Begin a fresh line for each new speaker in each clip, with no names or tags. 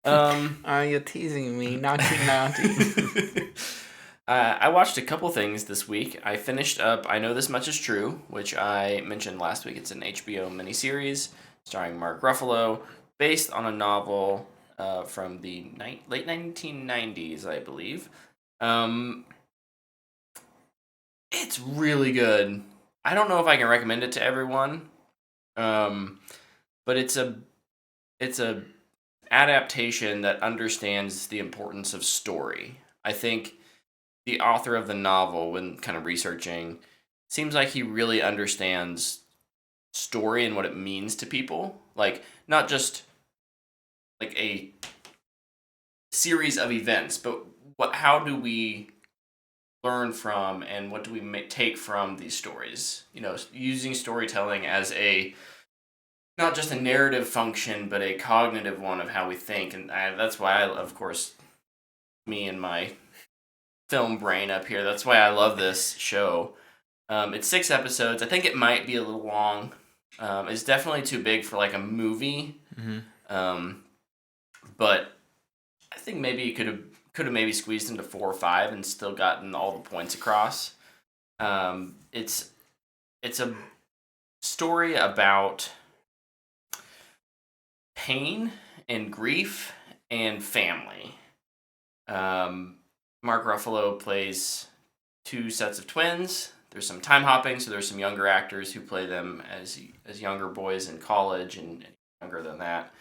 You're teasing me, naughty, naughty.
I watched a couple things this week. I finished up I Know This Much Is True, which I mentioned last week. It's an HBO miniseries starring Mark Ruffalo, based on a novel from the late 1990s, I believe. Um, it's really good. I don't know if I can recommend it to everyone, um, but it's a adaptation that understands the importance of story. I think the author of the novel, when kind of researching, seems like he really understands story and what it means to people. Like, not just like a series of events, but how do we learn from and what do we take from these stories? Using storytelling as a not just a narrative function, but a cognitive one of how we think. And that's why of course, me and my film brain up here, that's why I love this show. It's 6 episodes. I think it might be a little long. It's definitely too big for like a movie.
Mm-hmm.
But I think maybe you could have maybe squeezed into 4 or 5 and still gotten all the points across. It's a story about pain and grief and family. Mark Ruffalo plays 2 sets of twins. There's some time hopping, so there's some younger actors who play them as younger boys in college and younger than that.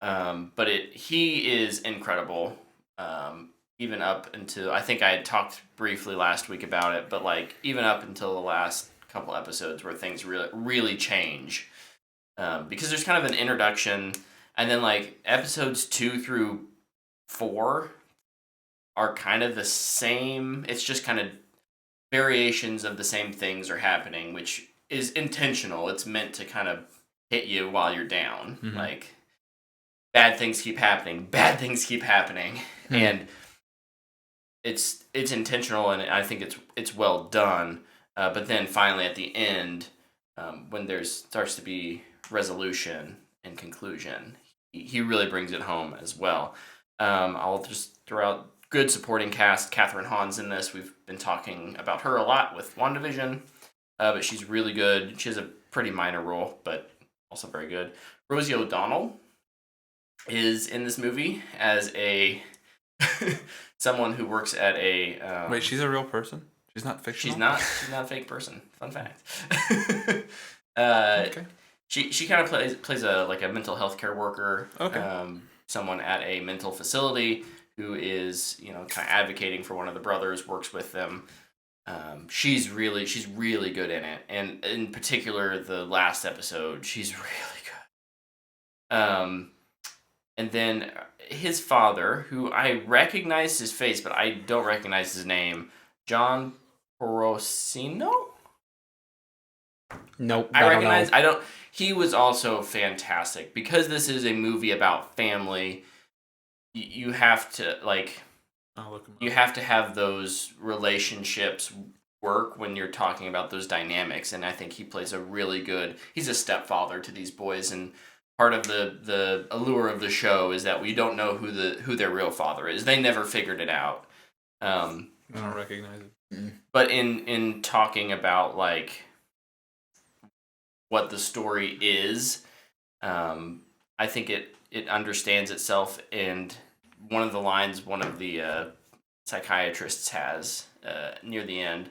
But he is incredible. Even up until, I think I had talked briefly last week about it, but like even up until the last couple episodes where things really change, because there's kind of an introduction, and then like episodes 2 through 4 are kind of the same. It's just kind of variations of the same things are happening, which is intentional. It's meant to kind of hit you while you're down.
Mm-hmm.
Like, bad things keep happening. Bad things keep happening. Mm-hmm. And it's intentional, and I think it's well done. But then finally at the end, when there starts to be resolution and conclusion, he really brings it home as well. I'll just throw out good supporting cast. Catherine Hahn's in this. We've been talking about her a lot with WandaVision, but she's really good. She has a pretty minor role, but also very good. Rosie O'Donnell is in this movie as a someone who works at a.
Wait, she's a real person? She's not fictional?
She's not a fake person. Fun fact.
Okay.
She kind of plays a mental health care worker.
Okay.
Someone at a mental facility who is kind of advocating for one of the brothers, works with them. She's really good in it, and in particular the last episode, she's really good. And then his father, who I recognize his face, but I don't recognize his name, John Porosino.
Nope.
I recognize. I don't. He was also fantastic because this is a movie about family. You have to you have to have those relationships work when you're talking about those dynamics, and I think he plays a really good. He's a stepfather to these boys, and part of the allure of the show is that we don't know who their real father is. They never figured it out.
I don't recognize it.
But in talking about like what the story is, I think it understands itself, and one of the lines one of the psychiatrists has near the end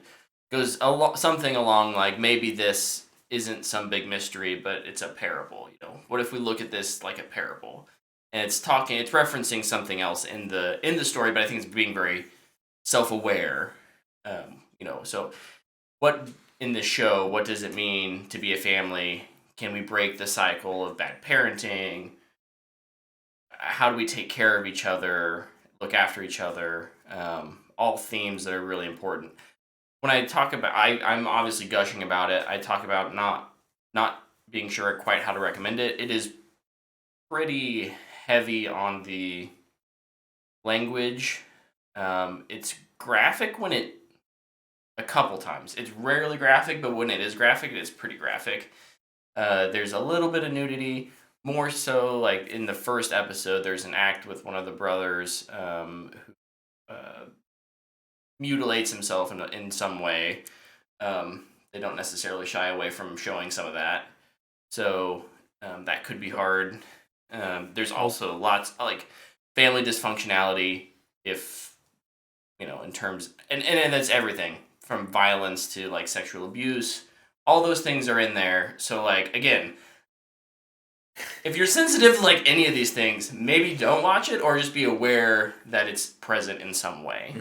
goes something along like, maybe this isn't some big mystery, but it's a parable. What if we look at this like a parable? And it's referencing something else in the story, but I think it's being very self-aware. So what in the show, what does it mean to be a family? Can we break the cycle of bad parenting? How do we take care of each other, look after each other? All themes that are really important. When I talk about, I'm obviously gushing about it. I talk about not being sure quite how to recommend it. It is pretty heavy on the language. It's graphic a couple times. It's rarely graphic, but when it is graphic, it's pretty graphic. There's a little bit of nudity. more so like in the first episode, there's an act with one of the brothers who mutilates himself in some way. They don't necessarily shy away from showing some of that, so that could be hard. There's also lots like family dysfunctionality, if in terms and that's everything from violence to like sexual abuse. All those things are in there. So like again, if you're sensitive to like any of these things, maybe don't watch it or just be aware that it's present in some way.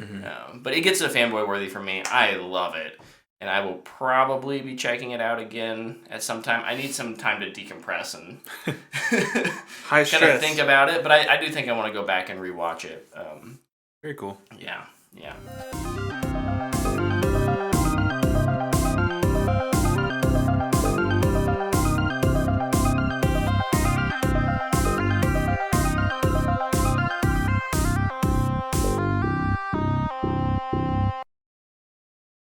But it gets a fanboy worthy for me. I love it. And I will probably be checking it out again at some time. I need some time to decompress and kind of think about it. But I do think I want to go back and rewatch it.
Very cool.
Yeah.